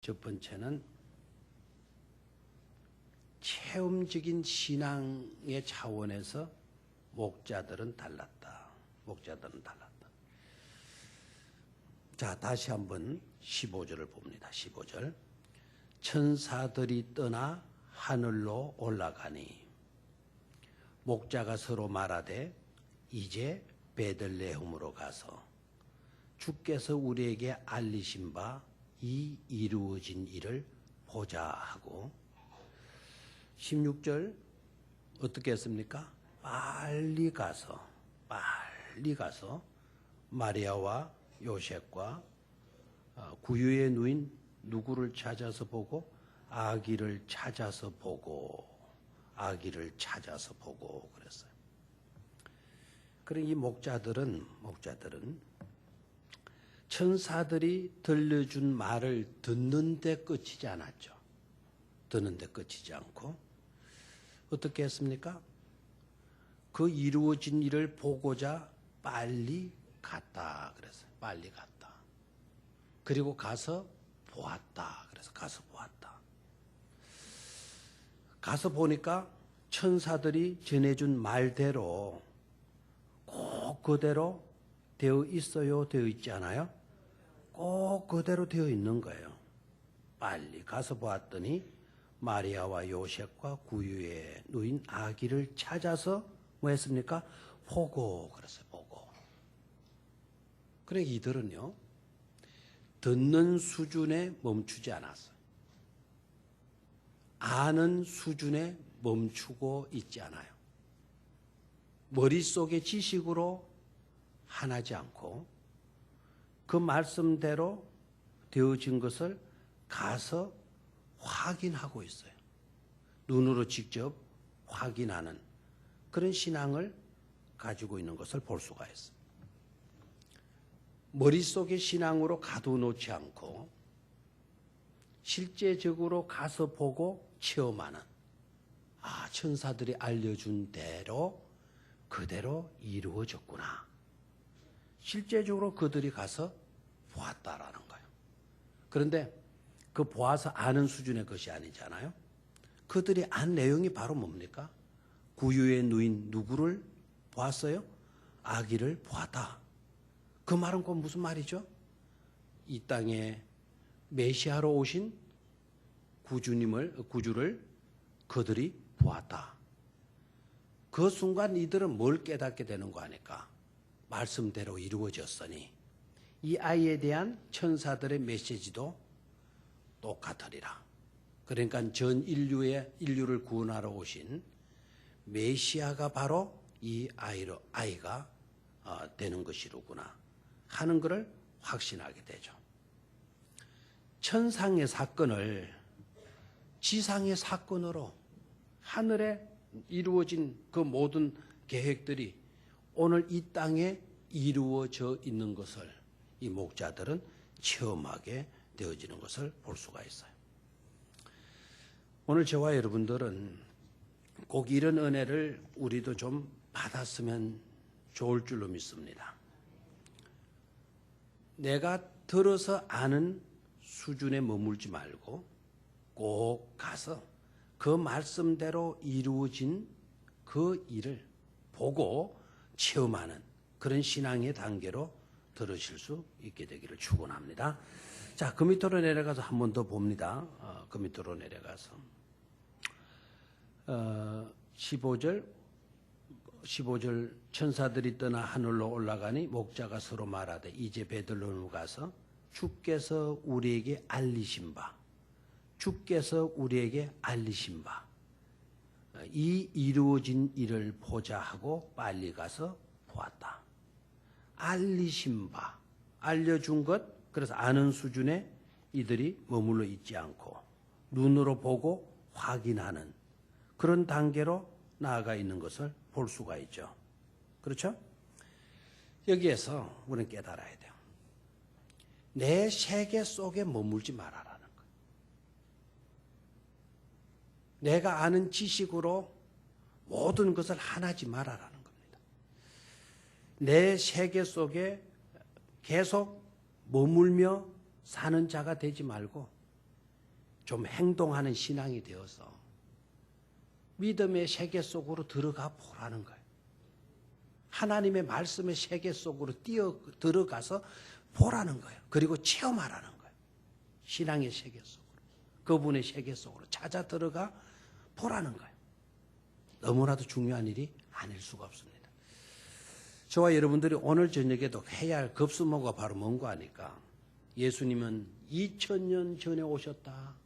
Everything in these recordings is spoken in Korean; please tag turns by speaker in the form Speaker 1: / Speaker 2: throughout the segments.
Speaker 1: 첫 번째는 체험적인 신앙의 차원에서 목자들은 달랐다. 목자들은 달랐다. 자, 다시 한번 15절을 봅니다. 15절. 천사들이 떠나 하늘로 올라가니 목자가 서로 말하되 이제 베들레헴으로 가서 주께서 우리에게 알리신 바 이 이루어진 일을 보자 하고 16절 어떻게 했습니까? 빨리 가서 마리아와 요셉과 구유의 누인 누구를 찾아서 보고 아기를 찾아서 보고 그랬어요. 그러니 이 목자들은 천사들이 들려준 말을 듣는 데 그치지 않았죠. 듣는 데 그치지 않고 어떻게 했습니까? 그 이루어진 일을 보고자 빨리 갔다 그랬어요. 빨리 갔다. 그리고 가서 보았다. 그래서 가서 보았다. 가서 보니까 천사들이 전해준 말대로 꼭 그대로 되어 있어요? 되어 있지 않아요? 꼭 그대로 되어 있는 거예요. 빨리 가서 보았더니 마리아와 요셉과 구유의 누인 아기를 찾아서 뭐 했습니까? 보고 그랬어요. 보고. 그러니까 이들은요. 듣는 수준에 멈추지 않았어요. 아는 수준에 멈추고 있지 않아요. 머릿속의 지식으로 하나지 않고 그 말씀대로 되어진 것을 가서 확인하고 있어요. 눈으로 직접 확인하는 그런 신앙을 가지고 있는 것을 볼 수가 있어요. 머릿속의 신앙으로 가둬놓지 않고 실제적으로 가서 보고 체험하는 천사들이 알려준 대로 그대로 이루어졌구나. 실제적으로 그들이 가서 보았다라는 거예요. 그런데 그 보아서 아는 수준의 것이 아니잖아요. 그들이 안 내용이 바로 뭡니까? 구유의 누인 누구를 보았어요? 아기를 보았다. 그 말은 곧 무슨 말이죠? 이 땅에 메시아로 오신 구주를 그들이 보았다. 그 순간 이들은 뭘 깨닫게 되는 거 아닐까? 말씀대로 이루어졌으니 이 아이에 대한 천사들의 메시지도 똑같으리라. 그러니까 전 인류를 구원하러 오신 메시아가 바로 이 아이가 되는 것이로구나 하는 것을 확신하게 되죠. 천상의 사건을 지상의 사건으로 하늘에 이루어진 그 모든 계획들이 오늘 이 땅에 이루어져 있는 것을 이 목자들은 체험하게 되어지는 것을 볼 수가 있어요. 오늘 저와 여러분들은 꼭 이런 은혜를 우리도 좀 받았으면 좋을 줄로 믿습니다. 내가 들어서 아는 수준에 머물지 말고 꼭 가서 그 말씀대로 이루어진 그 일을 보고 체험하는 그런 신앙의 단계로 들으실 수 있게 되기를 축원합니다. 자, 그 밑으로 내려가서 한 번 더 봅니다. 그 밑으로 내려가서 15절 천사들이 떠나 하늘로 올라가니 목자가 서로 말하되 이제 베들레헴으로 가서 주께서 우리에게 알리신 바 이 이루어진 일을 보자 하고 빨리 가서 보았다. 알리신 바, 알려준 것, 그래서 아는 수준에 이들이 머물러 있지 않고 눈으로 보고 확인하는 그런 단계로 나아가 있는 것을 볼 수가 있죠. 그렇죠? 여기에서 우리는 깨달아야 돼요. 내 세계 속에 머물지 말아라는 거예요. 내가 아는 지식으로 모든 것을 하나지 말아라는 겁니다. 내 세계 속에 계속 머물며 사는 자가 되지 말고 좀 행동하는 신앙이 되어서 믿음의 세계 속으로 들어가 보라는 거예요. 하나님의 말씀의 세계 속으로 들어가서 보라는 거예요. 그리고 체험하라는 거예요. 신앙의 세계 속으로, 그분의 세계 속으로 찾아 들어가 보라는 거예요. 너무나도 중요한 일이 아닐 수가 없습니다. 저와 여러분들이 오늘 저녁에도 해야 할 급수모가 바로 뭔가 하니까 예수님은 2000년 전에 오셨다.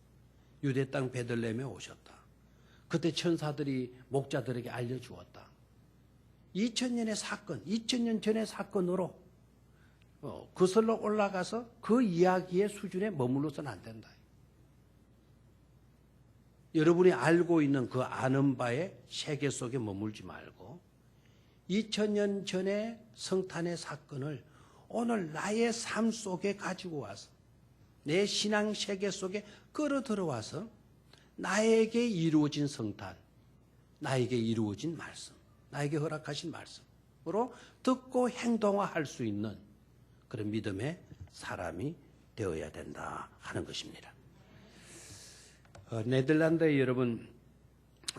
Speaker 1: 유대 땅 베들레헴에 오셨다. 그때 천사들이 목자들에게 알려주었다. 2000년의 사건, 2000년 전의 사건으로 거슬러 올라가서 그 이야기의 수준에 머물러서는 안 된다. 여러분이 알고 있는 그 아는 바의 세계 속에 머물지 말고 2000년 전의 성탄의 사건을 오늘 나의 삶 속에 가지고 와서 내 신앙 세계 속에 끌어들어와서 나에게 이루어진 성탄, 나에게 이루어진 말씀, 나에게 허락하신 말씀으로 듣고 행동화할 수 있는 그런 믿음의 사람이 되어야 된다 하는 것입니다. 네덜란드의 여러분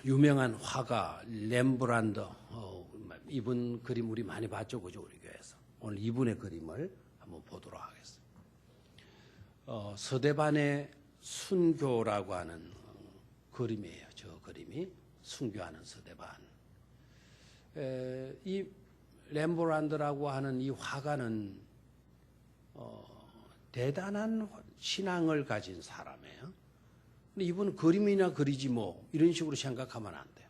Speaker 1: 유명한 화가 렘브란트, 이분 그림 우리 많이 봤죠, 그죠, 우리 교회에서. 오늘 이분의 그림을 한번 보도록 하겠습니다. 서대반의 순교라고 하는 그림이에요. 저 그림이 순교하는 서대반. 이 렘브란트라고 하는 이 화가는 대단한 신앙을 가진 사람이에요. 근데 이분은 그림이나 그리지 뭐 이런 식으로 생각하면 안 돼요.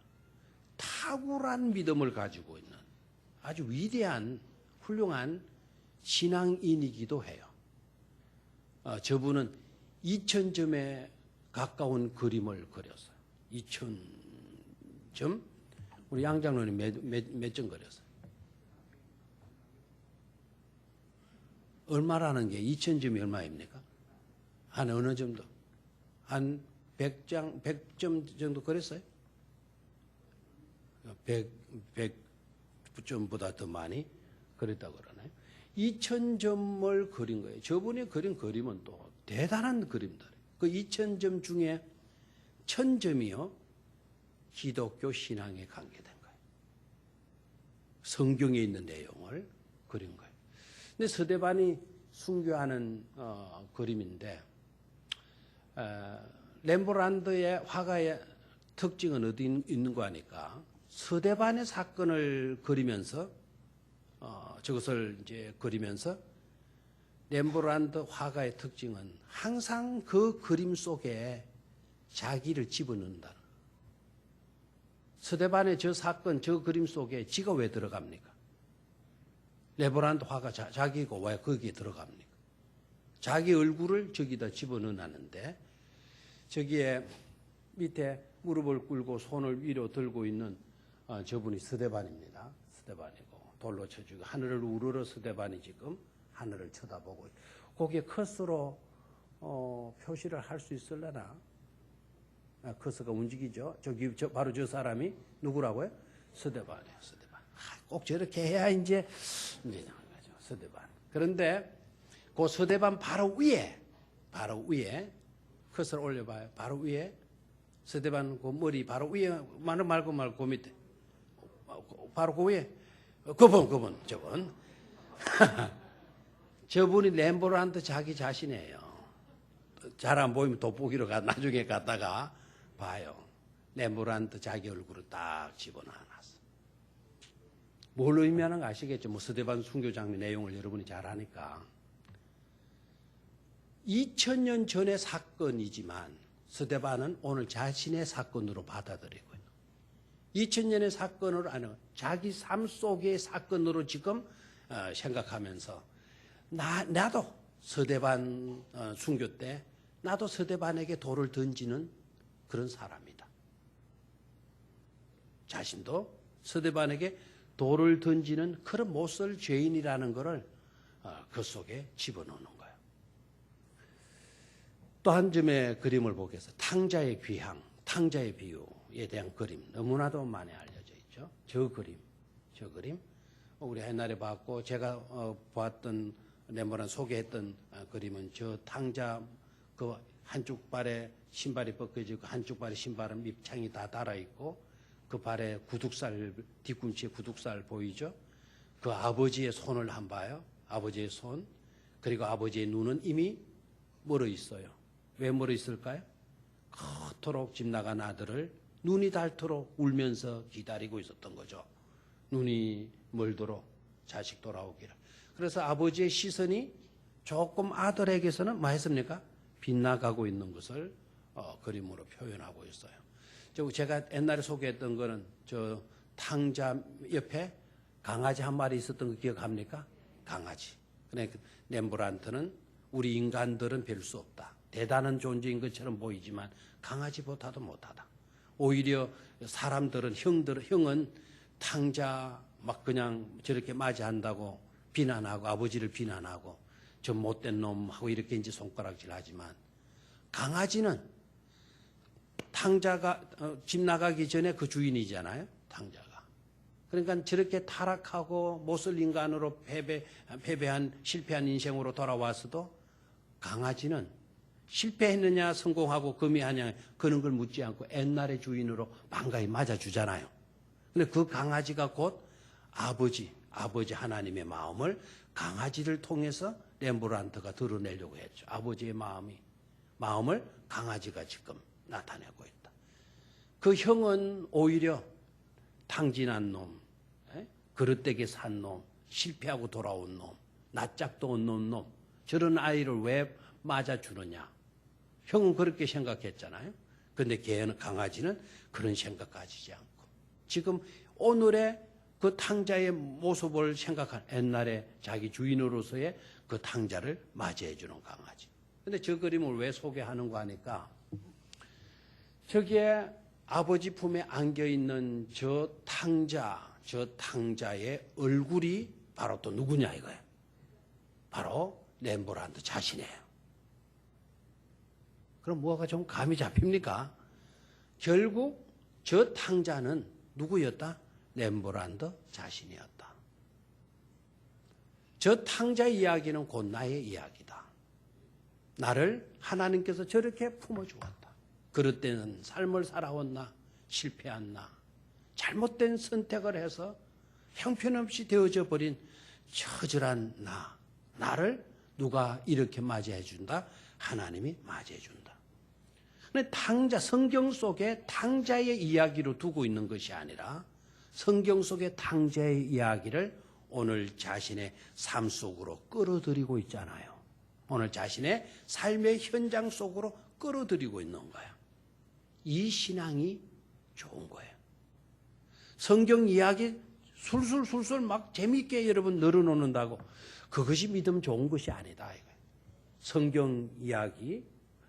Speaker 1: 탁월한 믿음을 가지고 있는 아주 위대한 훌륭한 신앙인이기도 해요. 저분은 2000점에 가까운 그림을 그렸어요. 2000점? 우리 양 장로님 몇 점 그렸어요? 얼마라는 게 2000점이 얼마입니까? 한 어느 정도? 한 100점 정도 그랬어요? 100점보다 더 많이 그랬다고 그러나요? 2000점을 그린 거예요. 저분이 그린 그림은 또 대단한 그림들. 그 2000점 중에 1000점이요. 기독교 신앙에 관계된 거예요. 성경에 있는 내용을 그린 거예요. 근데 서대반이 순교하는 그림인데 렘브란트의 화가의 특징은 어디 있는 거 하니까 서대반의 사건을 그리면서 저것을 이제 그리면서 렘브란트 화가의 특징은 항상 그 그림 속에 자기를 집어넣는다는 거예요. 서대반의 저 사건, 저 그림 속에 지가 왜 들어갑니까? 렘브란트 화가 자기가 왜 거기에 들어갑니까? 자기 얼굴을 저기다 집어넣는데 저기에 밑에 무릎을 꿇고 손을 위로 들고 있는 저분이 서대반입니다. 서대반이고 돌로 쳐주고 하늘을 우러러 서대반이 지금 하늘을 쳐다보고 거기에 커서로 표시를 할 수 있을려나? 커서가 움직이죠. 바로 저 사람이 누구라고요? 서대반이에요. 서대반. 꼭 저렇게 해야 이제 서대반. 그런데 그 서대반 바로 위에 커서를 올려봐요. 바로 위에 서대반 그 머리 바로 위에 말고 그 밑에 바로 그 위에 그분 저분 저분이 렘브란트 자기 자신이에요. 잘 안 보이면 돋보기로 나중에 갔다가 봐요. 렘브란트 자기 얼굴을 딱 집어넣어놨어. 뭘 의미하는 거 아시겠죠? 뭐 서대반 순교 장면 내용을 여러분이 잘 아니까. 2000년 전의 사건이지만 서대반은 오늘 자신의 사건으로 받아들이고 있는 2000년의 사건을 아니면 자기 삶 속의 사건으로 지금 생각하면서 나도 서대반 순교 때 나도 서대반에게 돌을 던지는 그런 사람이다. 자신도 서대반에게 돌을 던지는 그런 못쓸 죄인이라는 것을 그 속에 집어넣는 거예요. 또 한 점의 그림을 보겠습니다. 탕자의 귀향, 탕자의 비유에 대한 그림 너무나도 많이 알려져 있죠. 저 그림 우리 옛날에 봤고 제가 보았던 렘브란트 소개했던 그림은 저 탕자 그 한쪽 발에 신발이 벗겨지고 한쪽 발에 신발은 밑창이 다 달아있고 그 발에 구둑살, 뒤꿈치에 구둑살 보이죠? 그 아버지의 손을 한번 봐요. 아버지의 손. 그리고 아버지의 눈은 이미 멀어 있어요. 왜 멀어 있을까요? 그토록 집 나간 아들을 눈이 닳도록 울면서 기다리고 있었던 거죠. 눈이 멀도록 자식 돌아오기를. 그래서 아버지의 시선이 조금 아들에게서는 뭐 했습니까? 빗나가고 있는 것을 그림으로 표현하고 있어요. 제가 옛날에 소개했던 거는 저 탕자 옆에 강아지 한 마리 있었던 거 기억합니까? 강아지. 그러니까 렘브란트는 우리 인간들은 별 수 없다. 대단한 존재인 것처럼 보이지만 강아지보다도 못하다. 오히려 사람들은 형은 탕자 막 그냥 저렇게 맞이한다고 비난하고 아버지를 비난하고 저 못된 놈하고 이렇게 이제 손가락질 하지만 강아지는 탕자가 집 나가기 전에 그 주인이잖아요. 탕자가. 그러니까 저렇게 타락하고 못쓸 인간으로 패배한 실패한 인생으로 돌아왔어도 강아지는 실패했느냐 성공하고 금이하냐 그런 걸 묻지 않고 옛날의 주인으로 반가이 맞아주잖아요. 근데 그 강아지가 곧 아버지 하나님의 마음을 강아지를 통해서 렘브란트가 드러내려고 했죠. 아버지의 마음을 강아지가 지금 나타내고 있다. 그 형은 오히려 탕진한 놈, 그릇되게 산 놈, 실패하고 돌아온 놈, 낯짝도 없는 놈, 저런 아이를 왜 맞아주느냐. 형은 그렇게 생각했잖아요. 그런데 걔는 강아지는 그런 생각 가지지 않고 지금 오늘의 그 탕자의 모습을 생각한 옛날에 자기 주인으로서의 그 탕자를 맞이해 주는 강아지. 근데 저 그림을 왜 소개하는가 하니까 저기에 아버지 품에 안겨 있는 저 탕자의 얼굴이 바로 또 누구냐 이거예요. 바로 렘브란트 자신이에요. 그럼 뭐가 좀 감이 잡힙니까? 결국 저 탕자는 누구였다? 렘브란트 자신이었다. 저 탕자의 이야기는 곧 나의 이야기다. 나를 하나님께서 저렇게 품어주었다. 그릇된 삶을 살아온 나, 실패한 나, 잘못된 선택을 해서 형편없이 되어져 버린 처절한 나를 누가 이렇게 맞이해 준다? 하나님이 맞이해 준다. 근데 성경 속에 탕자의 이야기로 두고 있는 것이 아니라 성경 속의 탕자의 이야기를 오늘 자신의 삶 속으로 끌어들이고 있잖아요. 오늘 자신의 삶의 현장 속으로 끌어들이고 있는 거예요. 이 신앙이 좋은 거예요. 성경 이야기 술술 막 재미있게 여러분 늘어놓는다고 그것이 믿음 좋은 것이 아니다. 이거예요. 성경 이야기,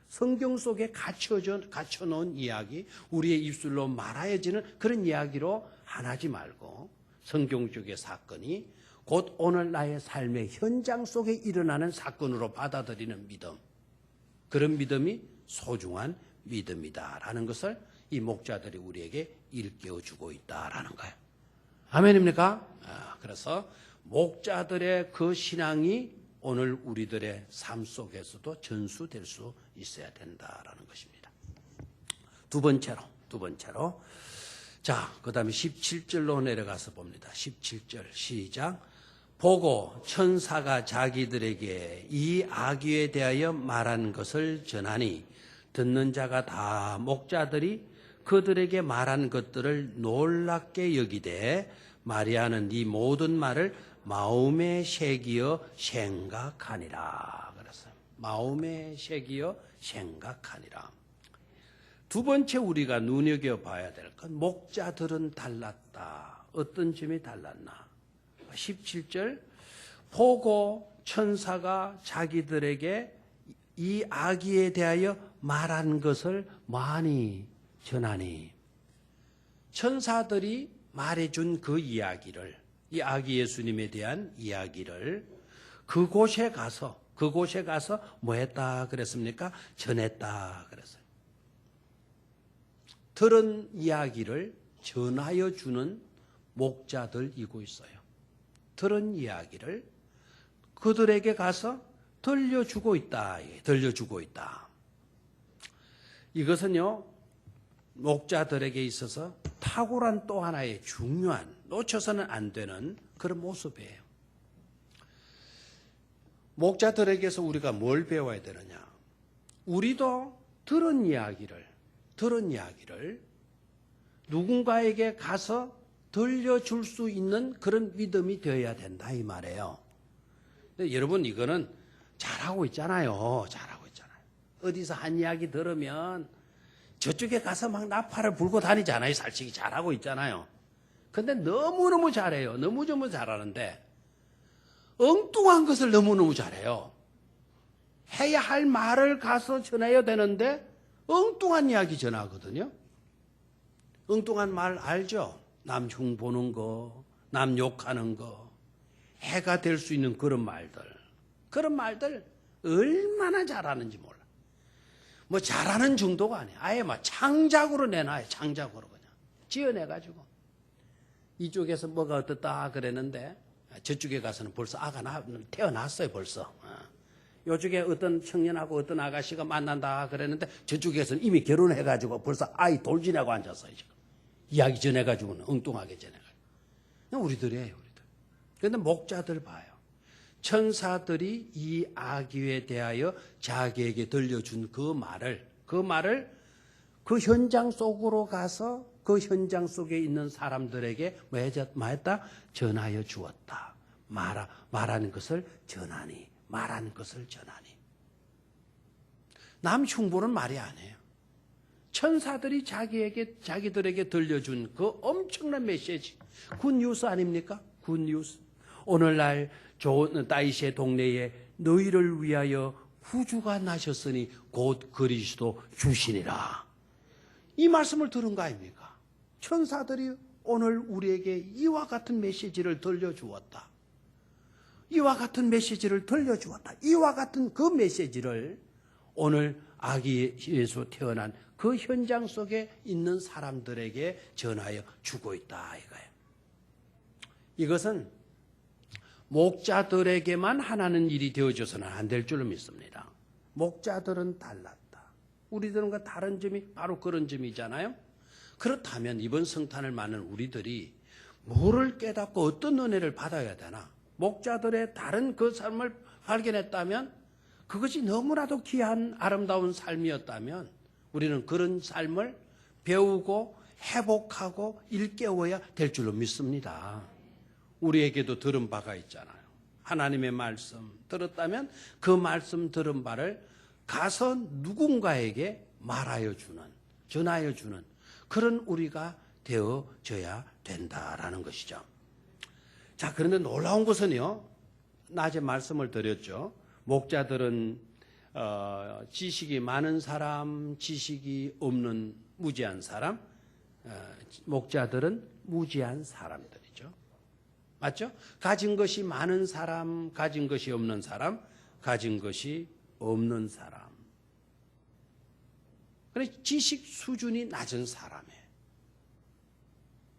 Speaker 1: 성경 속에 갇혀놓은 이야기, 우리의 입술로 말하여지는 그런 이야기로 하지 말고 성경적의 사건이 곧 오늘 나의 삶의 현장 속에 일어나는 사건으로 받아들이는 믿음, 그런 믿음이 소중한 믿음이다라는 것을 이 목자들이 우리에게 일깨워주고 있다라는 거예요. 아멘입니까? 그래서 목자들의 그 신앙이 오늘 우리들의 삶 속에서도 전수될 수 있어야 된다라는 것입니다. 두 번째로 자, 그 다음에 17절로 내려가서 봅니다. 17절 시작. 보고 천사가 자기들에게 이 아기에 대하여 말한 것을 전하니 듣는 자가 다 목자들이 그들에게 말한 것들을 놀랍게 여기되 마리아는 이 모든 말을 마음에 새기어 생각하니라. 그랬어요. 마음에 새기어 생각하니라. 두 번째 우리가 눈여겨봐야 될 건 목자들은 달랐다. 어떤 점이 달랐나? 17절 보고 천사가 자기들에게 이 아기에 대하여 말한 것을 많이 전하니 천사들이 말해준 그 이야기를 이 아기 예수님에 대한 이야기를 그곳에 가서 뭐 했다 그랬습니까? 전했다 그랬어요. 들은 이야기를 전하여 주는 목자들이고 있어요. 들은 이야기를 그들에게 가서 들려주고 있다. 이것은요, 목자들에게 있어서 탁월한 또 하나의 중요한, 놓쳐서는 안 되는 그런 모습이에요. 목자들에게서 우리가 뭘 배워야 되느냐? 우리도 들은 이야기를 누군가에게 가서 들려줄 수 있는 그런 믿음이 되어야 된다 이 말이에요. 근데 여러분 이거는 잘하고 있잖아요. 어디서 한 이야기 들으면 저쪽에 가서 막 나팔을 불고 다니잖아요. 솔직히 잘하고 있잖아요. 근데 너무너무 잘해요. 너무너무 잘하는데 엉뚱한 것을 너무너무 잘해요. 해야 할 말을 가서 전해야 되는데 엉뚱한 이야기 전하거든요. 엉뚱한 말 알죠? 남 흉보는 거, 남 욕하는 거, 해가 될 수 있는 그런 말들 얼마나 잘하는지 몰라. 뭐 잘하는 정도가 아니야. 아예 막 창작으로 내놔요. 창작으로 그냥 지어내가지고 이쪽에서 뭐가 어떻다 그랬는데 저쪽에 가서는 벌써 아가 태어났어요. 벌써. 요쪽에 어떤 청년하고 어떤 아가씨가 만난다 그랬는데 저쪽에서는 이미 결혼해가지고 벌써 아이 돌지내고 앉았어요. 지금 이야기 전해가지고는 엉뚱하게 전해가지고. 우리들이에요. 그런데 목자들 봐요. 천사들이 이 아기에 대하여 자기에게 들려준 그 말을 그 현장 속으로 가서 그 현장 속에 있는 사람들에게 뭐 했다? 전하여 주었다. 말하는 것을 전하니. 남 흉보는 말이 아니에요. 천사들이 자기들에게 들려준 그 엄청난 메시지. 굿뉴스 아닙니까? 굿뉴스. 오늘날 좋은 다윗의 동네에 너희를 위하여 구주가 나셨으니 곧 그리스도 주시니라. 이 말씀을 들은 거 아닙니까? 천사들이 오늘 우리에게 이와 같은 메시지를 들려주었다. 이와 같은 그 메시지를 오늘 아기 예수 태어난 그 현장 속에 있는 사람들에게 전하여 주고 있다 이거예요. 이것은 목자들에게만 하나는 일이 되어져서는 안 될 줄로 믿습니다. 목자들은 달랐다. 우리들과 다른 점이 바로 그런 점이잖아요. 그렇다면 이번 성탄을 맞는 우리들이 뭐를 깨닫고 어떤 은혜를 받아야 되나? 목자들의 다른 그 삶을 발견했다면 그것이 너무나도 귀한 아름다운 삶이었다면 우리는 그런 삶을 배우고 회복하고 일깨워야 될 줄로 믿습니다. 우리에게도 들은 바가 있잖아요. 하나님의 말씀 들었다면 그 말씀 들은 바를 가서 누군가에게 말하여 주는, 전하여 주는 그런 우리가 되어져야 된다라는 것이죠. 자, 그런데 놀라운 것은요, 낮에 말씀을 드렸죠. 목자들은 지식이 많은 사람, 지식이 없는 무지한 사람, 목자들은 무지한 사람들이죠. 맞죠? 가진 것이 많은 사람, 가진 것이 없는 사람, 가진 것이 없는 사람. 그러니까 지식 수준이 낮은 사람이에요.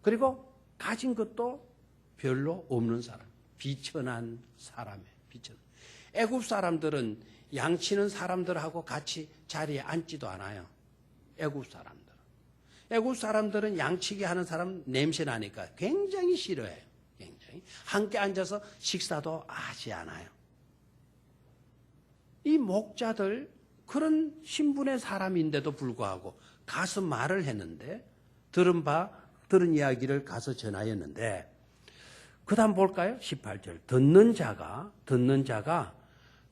Speaker 1: 그리고 가진 것도 별로 없는 사람, 비천한 사람이에요. 애굽 사람들은 양치는 사람들하고 같이 자리에 앉지도 않아요. 애굽 사람들은 양치기 하는 사람 냄새 나니까 굉장히 싫어해요. 함께 앉아서 식사도 하지 않아요. 이 목자들 그런 신분의 사람인데도 불구하고 가서 말을 했는데 들은 이야기를 가서 전하였는데 그 다음 볼까요? 18절. 듣는 자가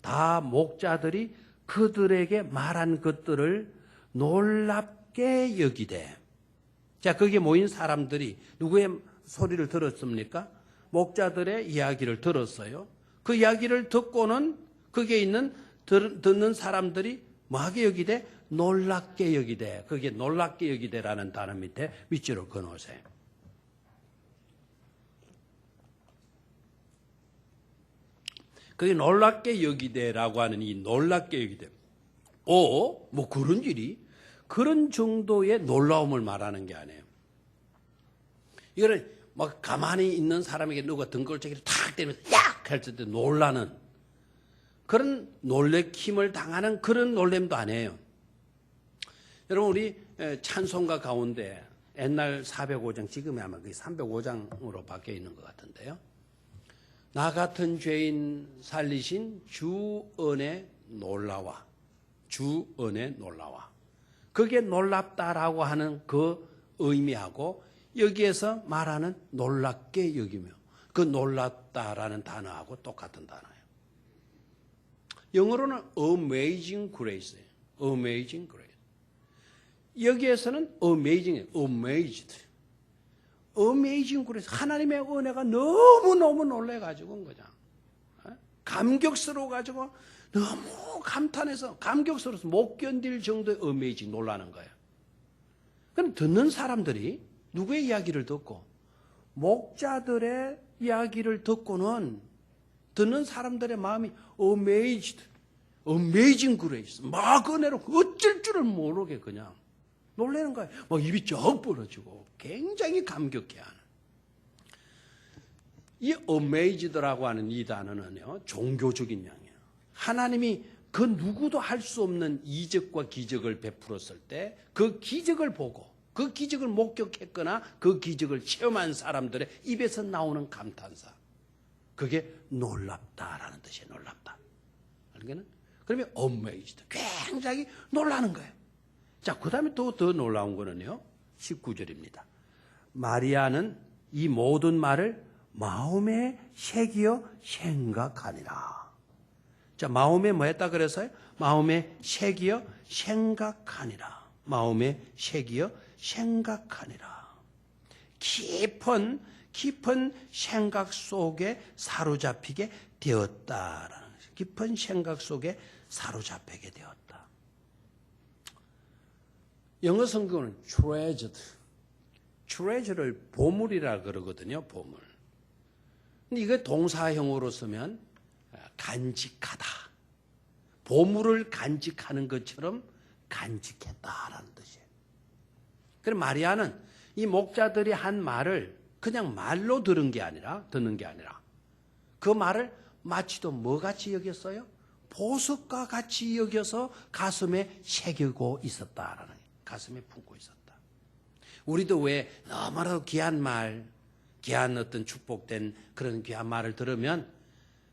Speaker 1: 다 목자들이 그들에게 말한 것들을 놀랍게 여기되. 자, 거기에 모인 사람들이 누구의 소리를 들었습니까? 목자들의 이야기를 들었어요. 그 이야기를 듣고는 거기에 있는 듣는 사람들이 뭐하게 여기되? 놀랍게 여기되. 거기에 놀랍게 여기되라는 단어 밑에 밑줄을 그어놓으세요. 그게 놀랍게 여기되라고 하는 이 놀랍게 여기되. 뭐 그런 일이? 그런 정도의 놀라움을 말하는 게 아니에요. 이거는 막 가만히 있는 사람에게 누가 등골짜기를 탁 때리면서 약! 할 때 놀라는 그런 놀래킴을 당하는 그런 놀램도 아니에요. 여러분 우리 찬송가 가운데 옛날 405장 지금이 아마 305장으로 바뀌어 있는 것 같은데요. 나 같은 죄인 살리신 주 은혜 놀라와. 주 은혜 놀라와. 그게 놀랍다라고 하는 그 의미하고 여기에서 말하는 놀랍게 여기며 그 놀랍다라는 단어하고 똑같은 단어예요. 영어로는 amazing grace예요. amazing grace. 여기에서는 amazing, amazed. amazing grace. 하나님의 은혜가 너무너무 놀래가지고 온 거죠. 감격스러워가지고 너무 감탄해서 감격스러워서 못 견딜 정도의 amazing 놀라는 거예요. 그럼 듣는 사람들이 누구의 이야기를 듣고 목자들의 이야기를 듣고는 듣는 사람들의 마음이 amazed, amazing grace. 막 은혜로 어쩔 줄을 모르게 그냥 놀라는 거예요. 막 입이 쩍 벌어지고 굉장히 감격해하는. 이 amazed라고 하는 이 단어는요, 종교적인 양이에요. 하나님이 그 누구도 할 수 없는 이적과 기적을 베풀었을 때 그 기적을 보고 그 기적을 목격했거나 그 기적을 체험한 사람들의 입에서 나오는 감탄사. 그게 놀랍다라는 뜻이에요. 놀랍다. 그러면 amazed. 굉장히 놀라는 거예요. 자, 그 다음에 또 더 놀라운 거는요. 19절입니다. 마리아는 이 모든 말을 마음에 새기어 생각하니라. 자, 마음에 뭐 했다 그래서요? 마음에 새기어 생각하니라. 마음에 새기어 생각하니라. 깊은 생각 속에 사로잡히게 되었다라는 거죠. 깊은 생각 속에 사로잡히게 되었다. 영어 성경은 treasure를 보물이라 그러거든요. 보물. 근데 이거 동사형으로 쓰면 간직하다. 보물을 간직하는 것처럼 간직했다라는 뜻이에요. 그럼 마리아는 이 목자들이 한 말을 그냥 말로 듣는 게 아니라 그 말을 마치도 뭐같이 여겼어요? 보석과 같이 여겨서 가슴에 새기고 있었다라는 거예요. 가슴에 품고 있었다. 우리도 왜 너무나도 귀한 말, 귀한 어떤 축복된 그런 귀한 말을 들으면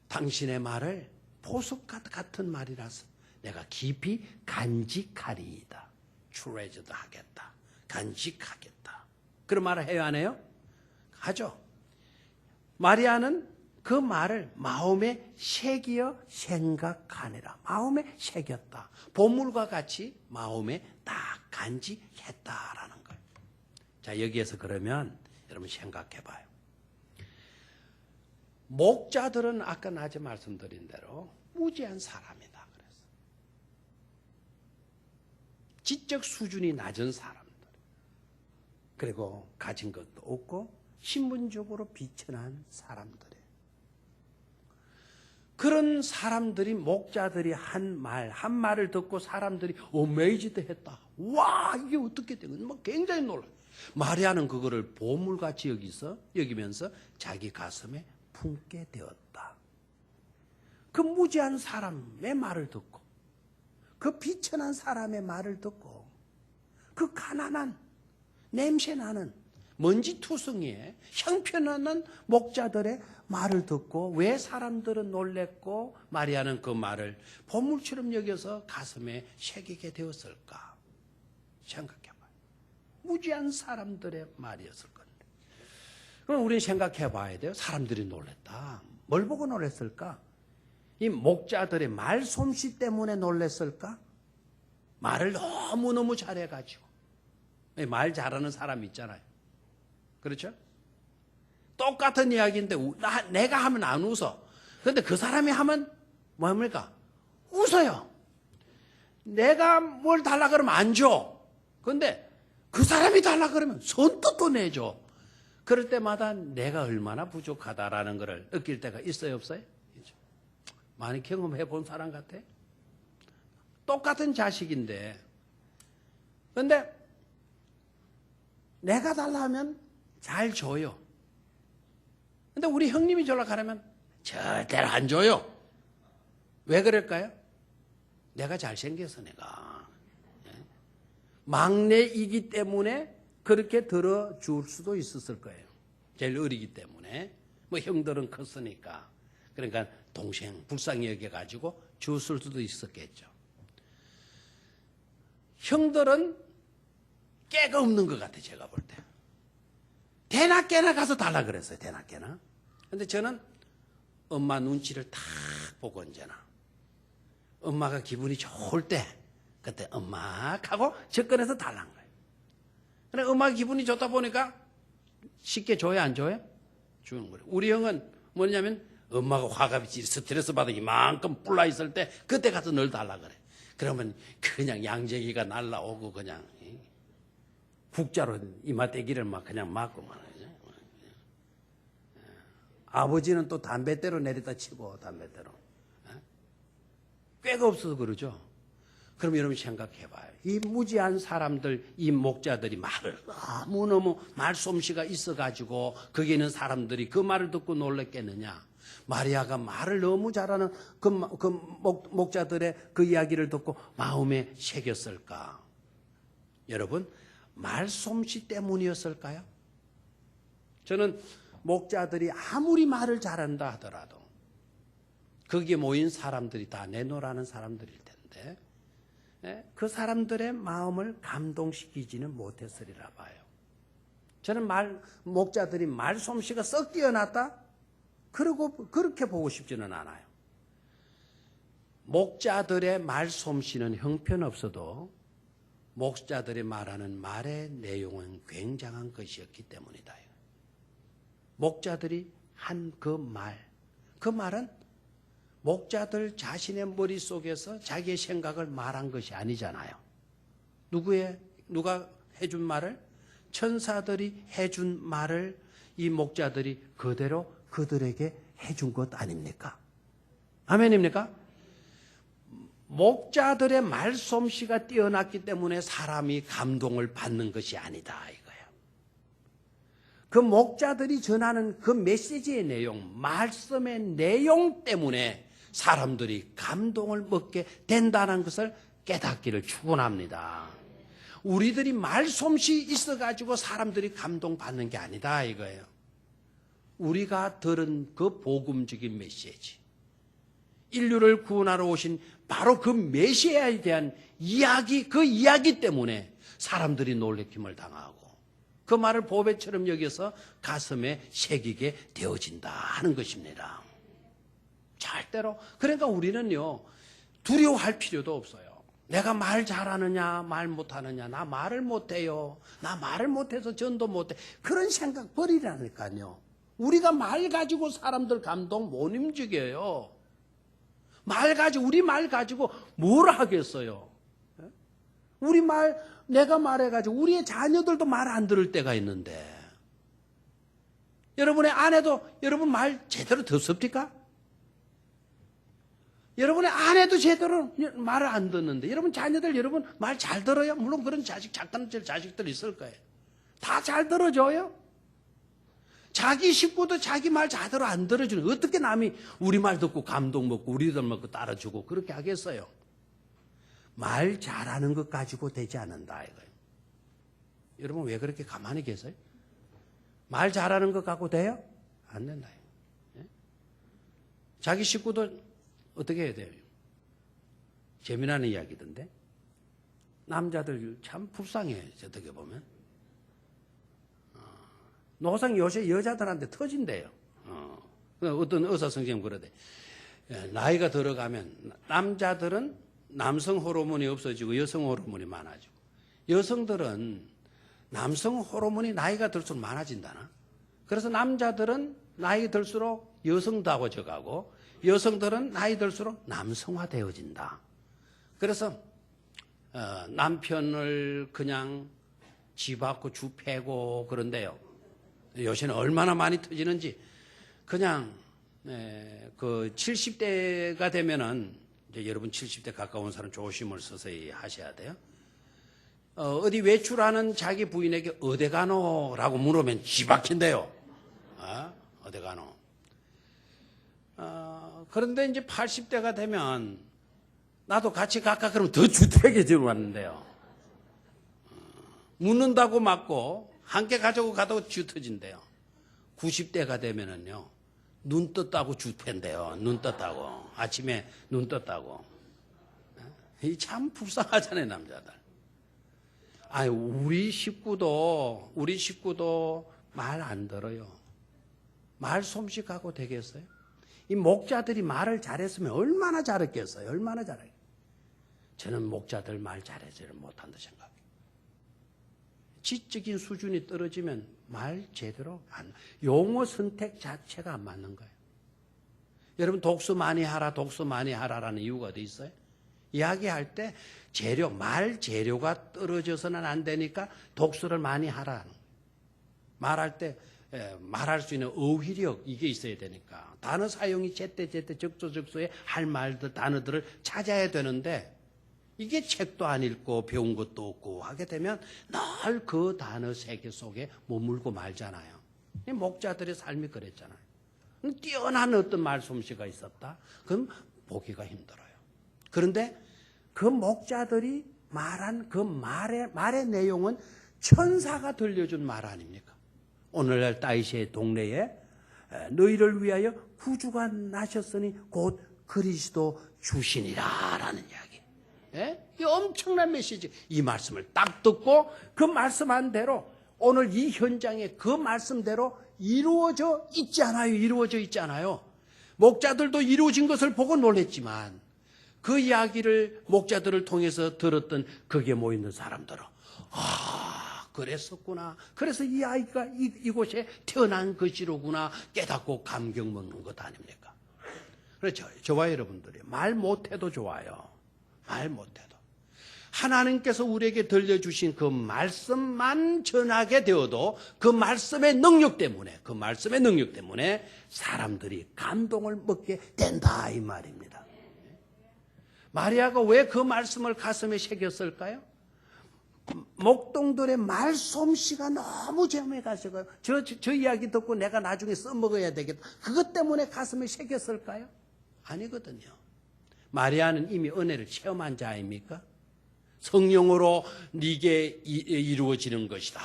Speaker 1: 당신의 말을 보석 같은 말이라서 내가 깊이 간직하리이다. treasured 하겠다. 간직하겠다. 그런 말을 해요, 안 해요? 하죠. 마리아는 그 말을 마음에 새기어 생각하니라. 마음에 새겼다. 보물과 같이 마음에 딱 간직했다라는 거예요. 자, 여기에서 그러면 여러분 생각해 봐요. 목자들은 아까 낮에 말씀드린 대로 무지한 사람이다 그랬어. 지적 수준이 낮은 사람들. 그리고 가진 것도 없고 신분적으로 비천한 사람들이에요. 그런 사람들이 목자들이 한 말을 듣고 사람들이 어메이지드 했다. 와, 이게 어떻게 되는 거야? 굉장히 놀라요. 마리아는 그거를 보물같이 여기면서 자기 가슴에 품게 되었다. 그 무지한 사람의 말을 듣고 그 비천한 사람의 말을 듣고 그 가난한 냄새나는 먼지투성이에 형편없는 목자들의 말을 듣고 왜 사람들은 놀랬고 마리아는 그 말을 보물처럼 여겨서 가슴에 새기게 되었을까? 생각해봐요. 무지한 사람들의 말이었을 건데. 그럼 우리는 생각해봐야 돼요. 사람들이 놀랬다. 뭘 보고 놀랬을까? 이 목자들의 말솜씨 때문에 놀랬을까? 말을 너무너무 잘해가지고. 말 잘하는 사람 있잖아요. 그렇죠? 똑같은 이야기인데 내가 하면 안 웃어. 그런데 그 사람이 하면 뭡니까? 웃어요. 내가 뭘 달라 그러면 안 줘. 그런데 그 사람이 달라 그러면 선뜻 또 내줘. 그럴 때마다 내가 얼마나 부족하다라는 것을 느낄 때가 있어요, 없어요? 많이 경험해 본 사람 같아? 똑같은 자식인데 그런데 내가 달라 하면 잘 줘요. 근데 우리 형님이 졸라 가려면 절대로 안 줘요. 왜 그럴까요? 내가 잘생겨서 내가. 막내이기 때문에 그렇게 들어줄 수도 있었을 거예요. 제일 어리기 때문에. 뭐 형들은 컸으니까. 그러니까 동생 불쌍히 여겨가지고 줬을 수도 있었겠죠. 형들은 깨가 없는 것 같아요. 제가 볼 때. 대나 깨나 가서 달라 그랬어요. 대나 깨나. 근데 저는 엄마 눈치를 탁 보고 언제나 엄마가 기분이 좋을 때 그때 엄마 하고 접근해서 달란 거예요. 근데 엄마가 기분이 좋다 보니까 쉽게 줘요, 안 줘요? 주는 거예요. 우리 형은 뭐냐면 엄마가 화가 비치 스트레스 받아 이만큼 불나 있을 때 그때 가서 늘 달라 그래. 그러면 그냥 양재기가 날라오고 그냥 국자로 이마떼기를 막 그냥 맞고 말이죠. 아버지는 또 담뱃대로 내리다 치고 담뱃대로. 꾀가 없어서 그러죠. 그럼 여러분 생각해봐요. 이 무지한 사람들, 이 목자들이 말을 너무너무 말솜씨가 있어가지고 거기 있는 사람들이 그 말을 듣고 놀랬겠느냐. 마리아가 말을 너무 잘하는 그 목자들의 그 이야기를 듣고 마음에 새겼을까? 여러분, 말솜씨 때문이었을까요? 저는 목자들이 아무리 말을 잘한다 하더라도 거기에 모인 사람들이 다 내노라는 사람들일 텐데 그 사람들의 마음을 감동시키지는 못했으리라 봐요. 저는 목자들이 말솜씨가 썩 뛰어났다? 그렇게 보고 싶지는 않아요. 목자들의 말솜씨는 형편없어도 목자들이 말하는 말의 내용은 굉장한 것이었기 때문이다. 목자들이 한 그 말은 목자들 자신의 머릿속에서 자기의 생각을 말한 것이 아니잖아요. 누가 해준 말을? 천사들이 해준 말을 이 목자들이 그대로 그들에게 해준 것 아닙니까? 아멘입니까? 목자들의 말솜씨가 뛰어났기 때문에 사람이 감동을 받는 것이 아니다 이거예요. 그 목자들이 전하는 그 메시지의 내용, 말씀의 내용 때문에 사람들이 감동을 먹게 된다는 것을 깨닫기를 축원합니다. 우리들이 말솜씨 있어가지고 사람들이 감동받는 게 아니다 이거예요. 우리가 들은 그 복음적인 메시지, 인류를 구원하러 오신 바로 그 메시아에 대한 이야기, 그 이야기 때문에 사람들이 놀래킴을 당하고 그 말을 보배처럼 여겨서 가슴에 새기게 되어진다 하는 것입니다. 절대로. 그러니까 우리는요, 두려워할 필요도 없어요. 내가 말 잘하느냐, 말 못하느냐, 나 말을 못해요. 나 말을 못해서 전도 못해. 그런 생각 버리라니까요. 우리가 말 가지고 사람들 감동 못 움직여요. 우리 말 가지고 뭘 하겠어요? 내가 말해가지고 우리의 자녀들도 말 안 들을 때가 있는데. 여러분의 아내도 여러분 말 제대로 듣습니까? 여러분의 아내도 제대로 말을 안 듣는데 여러분 자녀들 여러분 말 잘 들어요? 물론 그런 착한 자식들 있을 거예요. 다 잘 들어줘요? 자기 식구도 자기 말 제대로 안 들어주는 어떻게 남이 우리 말 듣고 감동 먹고 우리들 먹고 따라주고 그렇게 하겠어요? 말 잘하는 것 가지고 되지 않는다 이거예요. 여러분 왜 그렇게 가만히 계세요? 말 잘하는 것 갖고 돼요? 안 된다. 자기 식구도 어떻게 해야 돼요? 재미나는 이야기던데 남자들 참 불쌍해요. 어떻게 보면 노상 요새 여자들한테 터진대요. 어떤 의사 선생님 그러대. 나이가 들어가면 남자들은 남성 호르몬이 없어지고 여성 호르몬이 많아지고 여성들은 남성 호르몬이 나이가 들수록 많아진다나. 그래서 남자들은 나이 들수록 여성다워져 가고 여성들은 나이 들수록 남성화되어진다. 그래서 남편을 그냥 집 앞고 주 패고 그런데요. 요새는 얼마나 많이 터지는지 그냥 그 70대가 되면은 이제 여러분 70대 가까운 사람 조심을 서서히 하셔야 돼요. 어디 외출하는 자기 부인에게 어디 가노라고 물으면 지박힌대요. 어디 가노? 그런데 이제 80대가 되면 나도 같이 갈까 그러면 더 주택해지러 왔는데요. 묻는다고 맞고 함께 가지고 가도 쥐 터진대요. 90대가 되면은요, 눈 떴다고 주탠대요. 눈 떴다고. 아침에 눈 떴다고. 이 참 불쌍하잖아요, 남자들. 아니, 우리 식구도 말 안 들어요. 말 솜씨하고 되겠어요? 이 목자들이 말을 잘했으면 얼마나 잘했겠어요? 얼마나 잘했겠어요? 저는 목자들 말 잘하지를 못한다 생각해요. 지적인 수준이 떨어지면 말 제대로 안, 용어 선택 자체가 안 맞는 거예요. 여러분, 독서 많이 하라라는 이유가 어디 있어요? 이야기할 때 말 재료가 떨어져서는 안 되니까 독서를 많이 하라. 말할 때 말할 수 있는 어휘력 이게 있어야 되니까 단어 사용이 제때 적소적소에 할 말들 단어들을 찾아야 되는데 이게 책도 안 읽고 배운 것도 없고 하게 되면 늘 그 단어 세계 속에 머물고 말잖아요. 목자들의 삶이 그랬잖아요. 뛰어난 어떤 말솜씨가 있었다. 그럼 보기가 힘들어요. 그런데 그 목자들이 말한 그 말의 내용은 천사가 들려준 말 아닙니까? 오늘날 다윗의 동네에 너희를 위하여 구주가 나셨으니 곧 그리스도 주시니라라는 이야기. 예? 이 엄청난 메시지. 이 말씀을 딱 듣고 그 말씀한 대로 오늘 이 현장에 그 말씀대로 이루어져 있지 않아요. 이루어져 있지 않아요. 목자들도 이루어진 것을 보고 놀랬지만 그 이야기를 목자들을 통해서 들었던 거기에 모이는 사람들은 그랬었구나. 그래서 이 아이가 이곳에 태어난 것이로구나 깨닫고 감격 먹는 것 아닙니까? 그렇죠. 저와 여러분들이 말 못해도 좋아요. 말 못해도. 하나님께서 우리에게 들려주신 그 말씀만 전하게 되어도 그 말씀의 능력 때문에 사람들이 감동을 먹게 된다 이 말입니다. 마리아가 왜 그 말씀을 가슴에 새겼을까요? 목동들의 말솜씨가 너무 재미가지고요. 저 이야기 듣고 내가 나중에 써먹어야 되겠다. 그것 때문에 가슴에 새겼을까요? 아니거든요. 마리아는 이미 은혜를 체험한 자입니까? 성령으로 네게 이루어지는 것이다.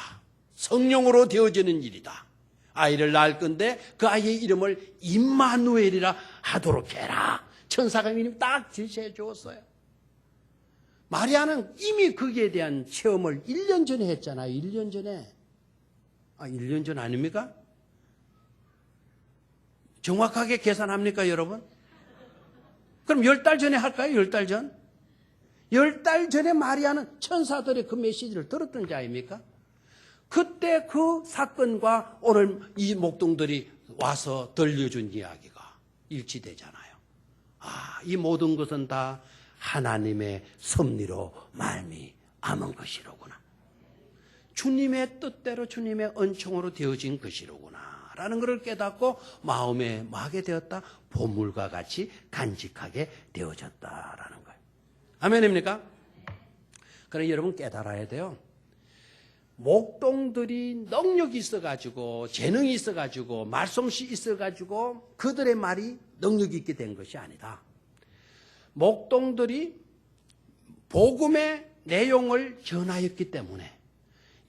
Speaker 1: 성령으로 되어지는 일이다. 아이를 낳을 건데 그 아이의 이름을 임마누엘이라 하도록 해라. 천사가 이미 딱 제시해 주었어요. 마리아는 이미 거기에 대한 체험을 1년 전에 했잖아요. 1년 전에. 1년 전 아닙니까? 정확하게 계산합니까, 여러분? 그럼 10달 전에 할까요? 10달 전? 10달 전에 마리아는 천사들의 그 메시지를 들었던 자입니까? 그때 그 사건과 오늘 이 목동들이 와서 들려준 이야기가 일치되잖아요. 이 모든 것은 다 하나님의 섭리로 말미암은 것이로구나. 주님의 뜻대로 주님의 은총으로 되어진 것이로구나 라는 것을 깨닫고 마음에 하게 되었다. 보물과 같이 간직하게 되어졌다라는 거예요. 아멘입니까? 그러나 여러분 깨달아야 돼요. 목동들이 능력이 있어가지고 재능이 있어가지고 말솜씨 있어가지고 그들의 말이 능력이 있게 된 것이 아니다. 목동들이 복음의 내용을 전하였기 때문에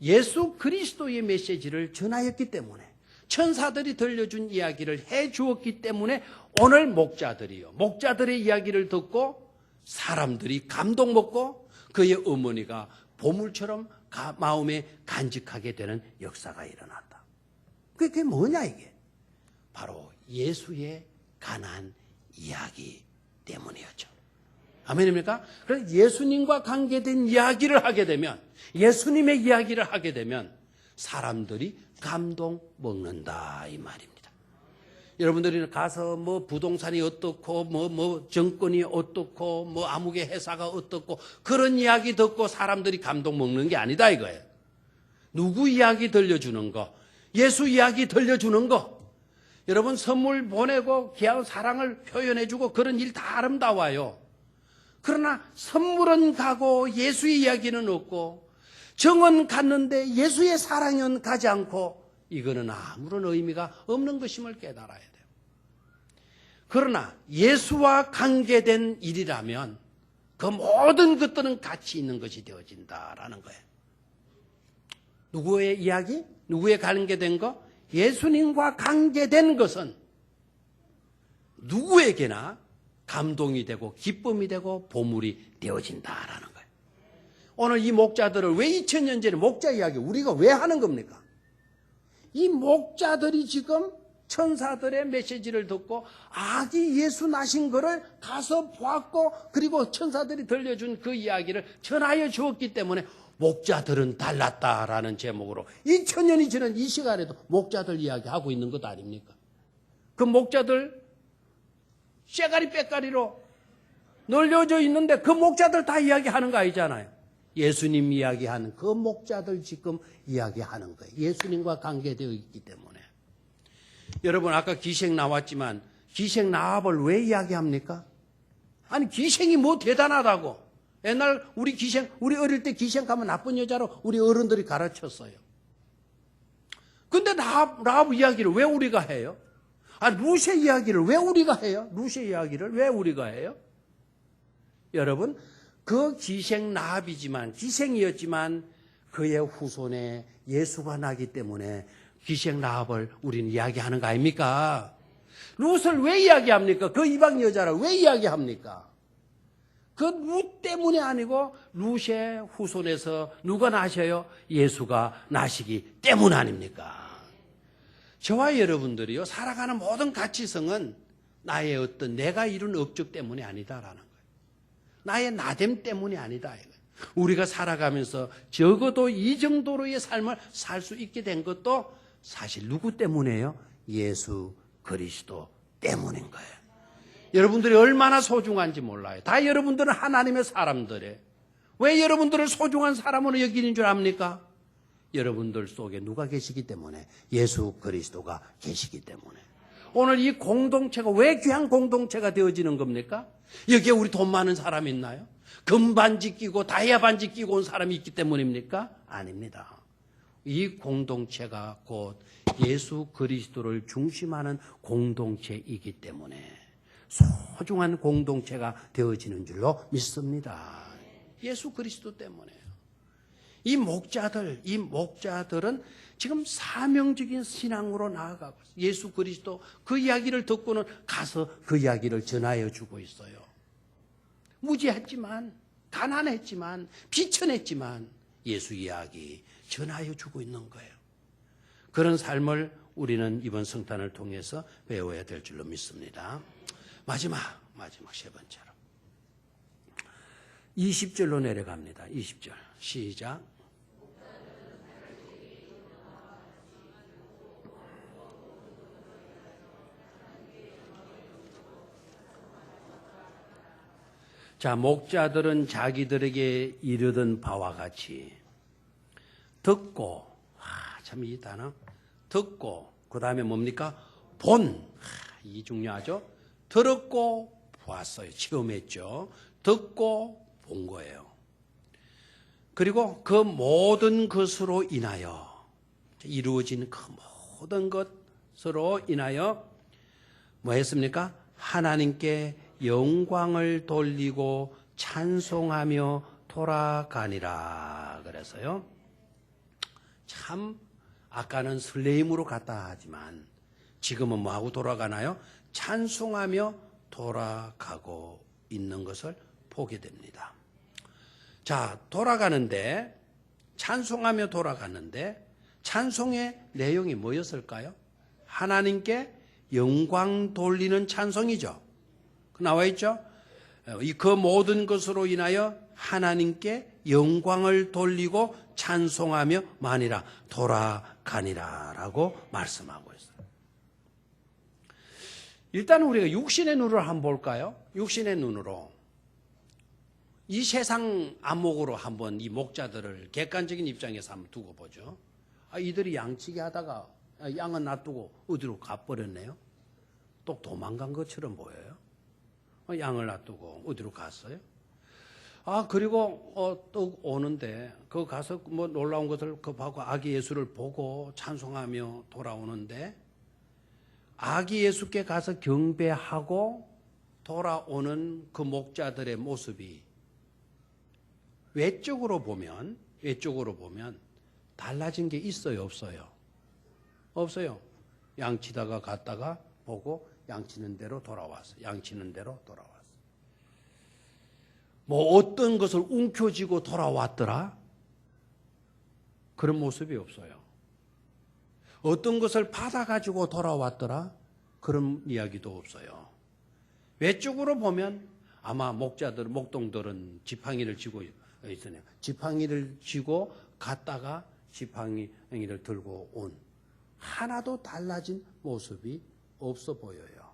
Speaker 1: 예수 그리스도의 메시지를 전하였기 때문에 천사들이 들려준 이야기를 해 주었기 때문에 오늘 목자들의 이야기를 듣고 사람들이 감동 먹고 그의 어머니가 보물처럼 마음에 간직하게 되는 역사가 일어났다. 그게 뭐냐 이게? 바로 예수의 가난 이야기 때문이었죠. 아멘입니까? 그래서 예수님과 관계된 이야기를 하게 되면 예수님의 이야기를 하게 되면 사람들이 감동 먹는다 이 말입니다. 여러분들이 가서 뭐 부동산이 어떻고 뭐 정권이 어떻고 뭐 아무개 회사가 어떻고 그런 이야기 듣고 사람들이 감동 먹는 게 아니다 이거예요. 누구 이야기 들려주는 거, 예수 이야기 들려주는 거. 여러분 선물 보내고 귀한 사랑을 표현해주고 그런 일 다 아름다워요. 그러나 선물은 가고 예수의 이야기는 없고 정은 갔는데 예수의 사랑은 가지 않고 이거는 아무런 의미가 없는 것임을 깨달아야 돼요. 그러나 예수와 관계된 일이라면 그 모든 것들은 가치 있는 것이 되어진다라는 거예요. 누구의 이야기? 누구에 관계된 거? 예수님과 관계된 것은 누구에게나 감동이 되고 기쁨이 되고 보물이 되어진다라는 거예요. 오늘 이 목자들을 왜 2000년 전에 목자 이야기 우리가 왜 하는 겁니까? 이 목자들이 지금 천사들의 메시지를 듣고 아기 예수 나신 거를 가서 보았고 그리고 천사들이 들려준 그 이야기를 전하여 주었기 때문에 목자들은 달랐다라는 제목으로 2000년이 지난 이 시간에도 목자들 이야기하고 있는 것 아닙니까? 그 목자들 쇠가리 빼가리로 널려져 있는데 그 목자들 다 이야기하는 거 아니잖아요. 예수님 이야기하는 그 목자들 지금 이야기하는 거예요. 예수님과 관계되어 있기 때문에. 여러분 아까 기생 나왔지만 기생 나합을 왜 이야기합니까? 아니 기생이 뭐 대단하다고. 옛날 우리 어릴 때 기생 가면 나쁜 여자로 우리 어른들이 가르쳤어요. 근데 라합 이야기를 왜 우리가 해요? 루세 이야기를 왜 우리가 해요? 루세 이야기를 왜 우리가 해요? 여러분, 그 기생 라합이지만, 기생이었지만 그의 후손에 예수가 나기 때문에 기생 라합을 우리는 이야기하는 거 아닙니까? 룻을 왜 이야기합니까? 그 이방 여자를 왜 이야기합니까? 그 룻 때문이 아니고 룻의 후손에서 누가 나셔요? 예수가 나시기 때문 아닙니까? 저와 여러분들이요 살아가는 모든 가치성은 나의 어떤 내가 이룬 업적 때문이 아니다라는 거예요. 나의 나됨 때문이 아니다. 우리가 살아가면서 적어도 이 정도로의 삶을 살 수 있게 된 것도 사실 누구 때문이에요? 예수 그리스도 때문인 거예요. 여러분들이 얼마나 소중한지 몰라요. 다 여러분들은 하나님의 사람들이에요. 왜 여러분들을 소중한 사람으로 여기는 줄 압니까? 여러분들 속에 누가 계시기 때문에 예수 그리스도가 계시기 때문에. 오늘 이 공동체가 왜 귀한 공동체가 되어지는 겁니까? 여기에 우리 돈 많은 사람 있나요? 금반지 끼고 다이아 반지 끼고 온 사람이 있기 때문입니까? 아닙니다. 이 공동체가 곧 예수 그리스도를 중심하는 공동체이기 때문에 소중한 공동체가 되어지는 줄로 믿습니다. 예수 그리스도 때문에요. 이 목자들은 지금 사명적인 신앙으로 나아가고 있어요. 예수 그리스도 그 이야기를 듣고는 가서 그 이야기를 전하여 주고 있어요. 무지했지만, 가난했지만, 비천했지만 예수 이야기 전하여 주고 있는 거예요. 그런 삶을 우리는 이번 성탄을 통해서 배워야 될 줄로 믿습니다. 마지막 세 번째로 20절로 내려갑니다. 20절 시작. 자, 목자들은 자기들에게 이르던 바와 같이 듣고, 참 이 단어, 듣고, 그 다음에 뭡니까? 이 중요하죠? 들었고 보았어요. 체험했죠. 듣고 본 거예요. 그리고 그 모든 것으로 인하여, 이루어진 그 모든 것으로 인하여 뭐 했습니까? 하나님께 영광을 돌리고 찬송하며 돌아가니라. 그래서요. 참 아까는 설레임으로 갔다 하지만 지금은 뭐하고 돌아가나요? 찬송하며 돌아가고 있는 것을 보게 됩니다. 자, 돌아가는데 찬송하며 돌아가는데 찬송의 내용이 뭐였을까요? 하나님께 영광 돌리는 찬송이죠. 나와 있죠? 그 모든 것으로 인하여 하나님께 영광을 돌리고 찬송하며 마니라 돌아가니라 라고 말씀하고 있어요. 일단 우리가 육신의 눈으로 한번 볼까요? 육신의 눈으로 이 세상 안목으로 한번 이 목자들을 객관적인 입장에서 한번 두고 보죠. 이들이 양치기 하다가 양은 놔두고 어디로 가버렸네요. 또 도망간 것처럼 보여요. 양을 놔두고 어디로 갔어요? 그리고 또 오는데 그 가서 뭐 놀라운 것을 그 보고 아기 예수를 보고 찬송하며 돌아오는데 아기 예수께 가서 경배하고 돌아오는 그 목자들의 모습이 외적으로 보면 달라진 게 있어요, 없어요? 없어요. 양치다가 갔다가 보고 양치는 대로 돌아왔어. 양치는 대로 돌아왔어. 뭐 어떤 것을 움켜쥐고 돌아왔더라? 그런 모습이 없어요. 어떤 것을 받아가지고 돌아왔더라? 그런 이야기도 없어요. 외적으로 보면 아마 목동들은 지팡이를 쥐고 있었네요. 지팡이를 쥐고 갔다가 지팡이를 들고 온 하나도 달라진 모습이 없어 보여요.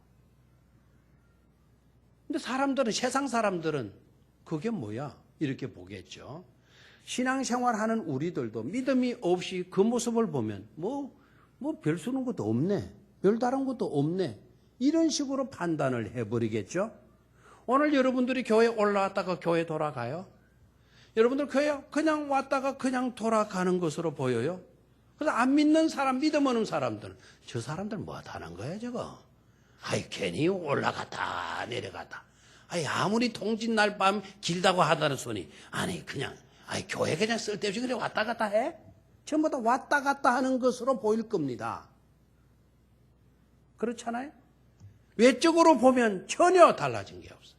Speaker 1: 근데 세상 사람들은 그게 뭐야? 이렇게 보겠죠. 신앙생활하는 우리들도 믿음이 없이 그 모습을 보면 뭐 별수는 것도 없네. 별다른 것도 없네. 이런 식으로 판단을 해버리겠죠. 오늘 여러분들이 교회에 올라왔다가 교회 돌아가요. 여러분들 교회 그냥 왔다가 그냥 돌아가는 것으로 보여요. 그래서 안 믿는 사람, 믿음 없는 사람들은 저 사람들 뭐 하는 거야 저거. 아이 괜히 올라갔다 내려갔다. 아이 아무리 통진날 밤 길다고 하다는 소니 아니 그냥 교회 그냥 쓸데없이 그냥 왔다 갔다 해? 전부 다 왔다 갔다 하는 것으로 보일 겁니다. 그렇잖아요? 외적으로 보면 전혀 달라진 게 없어요.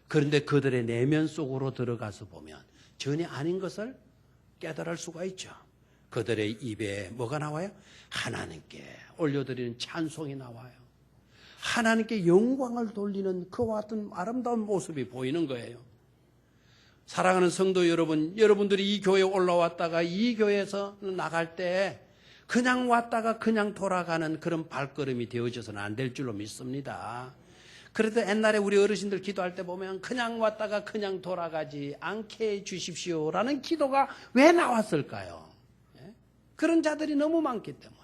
Speaker 1: 그런데 그들의 내면 속으로 들어가서 보면 전혀 아닌 것을 깨달을 수가 있죠. 그들의 입에 뭐가 나와요? 하나님께 올려드리는 찬송이 나와요. 하나님께 영광을 돌리는 그와 같은 아름다운 모습이 보이는 거예요. 사랑하는 성도 여러분, 여러분들이 이 교회에 올라왔다가 이 교회에서 나갈 때 그냥 왔다가 그냥 돌아가는 그런 발걸음이 되어져서는 안 될 줄로 믿습니다. 그래도 옛날에 우리 어르신들 기도할 때 보면 그냥 왔다가 그냥 돌아가지 않게 해 주십시오라는 기도가 왜 나왔을까요? 그런 자들이 너무 많기 때문에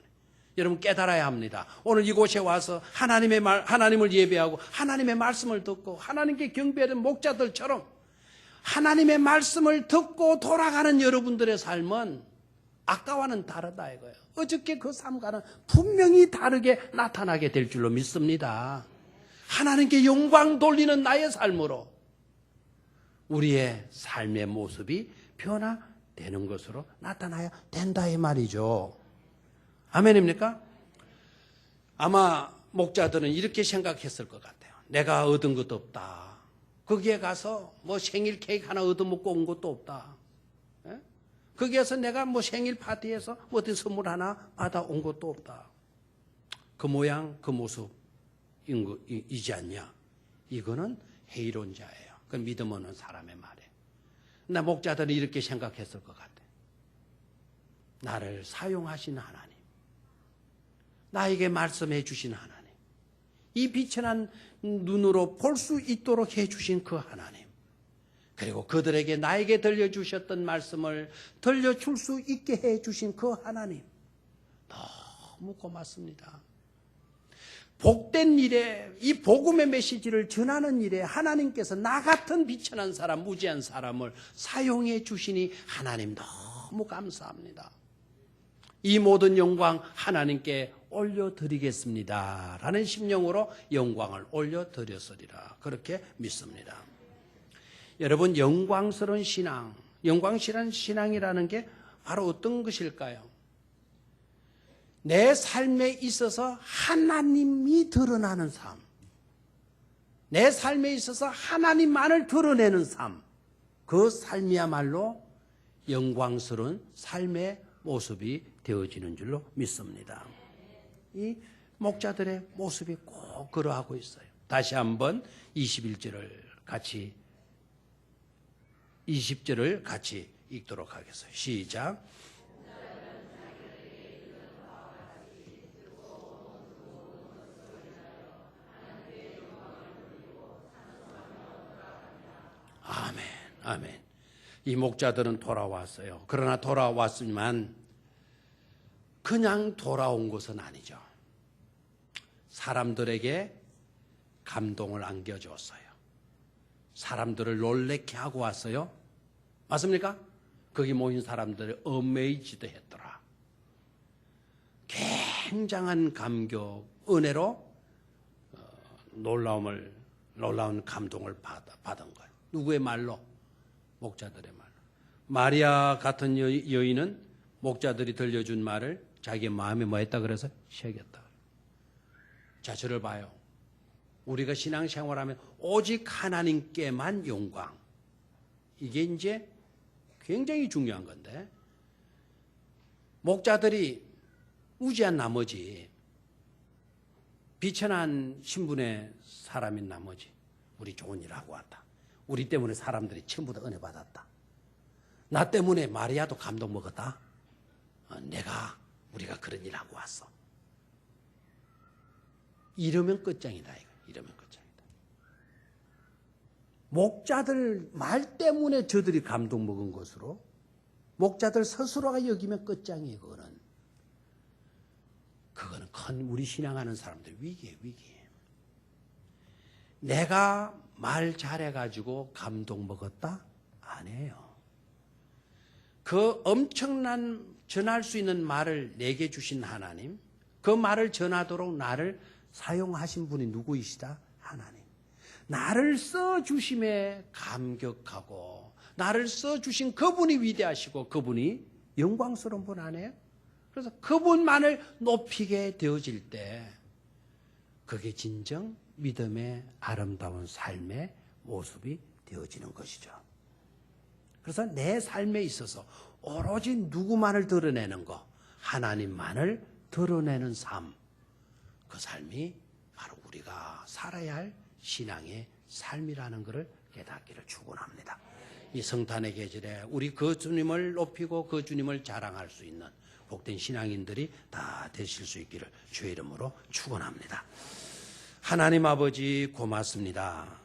Speaker 1: 여러분 깨달아야 합니다. 오늘 이곳에 와서 하나님을 예배하고 하나님의 말씀을 듣고 하나님께 경배하는 목자들처럼 하나님의 말씀을 듣고 돌아가는 여러분들의 삶은 아까와는 다르다 이거예요. 어저께 그 삶과는 분명히 다르게 나타나게 될 줄로 믿습니다. 하나님께 영광 돌리는 나의 삶으로 우리의 삶의 모습이 변화되는 것으로 나타나야 된다 이 말이죠. 아멘입니까? 아마 목자들은 이렇게 생각했을 것 같아요. 내가 얻은 것도 없다. 거기에 가서 뭐 생일 케이크 하나 얻어먹고 온 것도 없다. 거기에서 내가 뭐 생일 파티에서 뭐 어떤 선물 하나 받아온 것도 없다. 그 모양 그 모습이지 않냐. 이거는 회의론자예요. 그건 믿음 없는 사람의 말이에요. 나 목자들은 이렇게 생각했을 것 같아. 나를 사용하신 하나님, 나에게 말씀해 주신 하나님, 이 비천한 눈으로 볼 수 있도록 해 주신 그 하나님, 그리고 그들에게 나에게 들려주셨던 말씀을 들려줄 수 있게 해 주신 그 하나님, 너무 고맙습니다. 복된 일에 이 복음의 메시지를 전하는 일에 하나님께서 나 같은 비천한 사람, 무지한 사람을 사용해 주시니 하나님 너무 감사합니다. 이 모든 영광 하나님께 올려드리겠습니다 라는 심령으로 영광을 올려드렸으리라 그렇게 믿습니다. 여러분 영광스러운 신앙, 영광스러운 신앙이라는 게 바로 어떤 것일까요? 내 삶에 있어서 하나님이 드러나는 삶, 내 삶에 있어서 하나님만을 드러내는 삶, 그 삶이야말로 영광스러운 삶의 모습이 되어지는 줄로 믿습니다. 이 목자들의 모습이 꼭 그러하고 있어요. 다시 한번 20절을 같이 읽도록 하겠습니다. 시작. 아멘, 아멘. 이 목자들은 돌아왔어요. 그러나 돌아왔지만 그냥 돌아온 것은 아니죠. 사람들에게 감동을 안겨줬어요. 사람들을 놀래게 하고 왔어요. 맞습니까? 거기 모인 사람들을 어메이지드 했더라. 굉장한 감격, 은혜로 놀라운 감동을 받은 거예요. 누구의 말로? 목자들의 말로. 마리아 같은 여인은 목자들이 들려준 말을 자기 마음에 뭐 했다 그래서 새겼다. 자, 저를 봐요. 우리가 신앙생활하면 오직 하나님께만 영광. 이게 이제 굉장히 중요한 건데, 목자들이 우지한 나머지, 비천한 신분의 사람인 나머지 우리 좋은 일 하고 왔다. 우리 때문에 사람들이 전부 다 은혜 받았다. 나 때문에 마리아도 감동 먹었다. 우리가 그런 일 하고 왔어. 이러면 끝장이다. 이러면 끝장이다. 목자들 말 때문에 저들이 감동 먹은 것으로 목자들 스스로가 여기면 끝장이에요. 그거는 큰 우리 신앙하는 사람들 위기예요. 내가 말 잘해가지고 감동 먹었다? 아니에요. 그 엄청난 전할 수 있는 말을 내게 주신 하나님, 그 말을 전하도록 나를 사용하신 분이 누구이시다? 하나님. 나를 써주심에 감격하고 나를 써주신 그분이 위대하시고 그분이 영광스러운 분 아니에요? 그래서 그분만을 높이게 되어질 때 그게 진정 믿음의 아름다운 삶의 모습이 되어지는 것이죠. 그래서 내 삶에 있어서 오로지 누구만을 드러내는 것, 하나님만을 드러내는 삶, 그 삶이 바로 우리가 살아야 할 신앙의 삶이라는 것을 깨닫기를 축원합니다. 이 성탄의 계절에 우리 그 주님을 높이고 그 주님을 자랑할 수 있는 복된 신앙인들이 다 되실 수 있기를 주의 이름으로 축원합니다. 하나님 아버지 고맙습니다.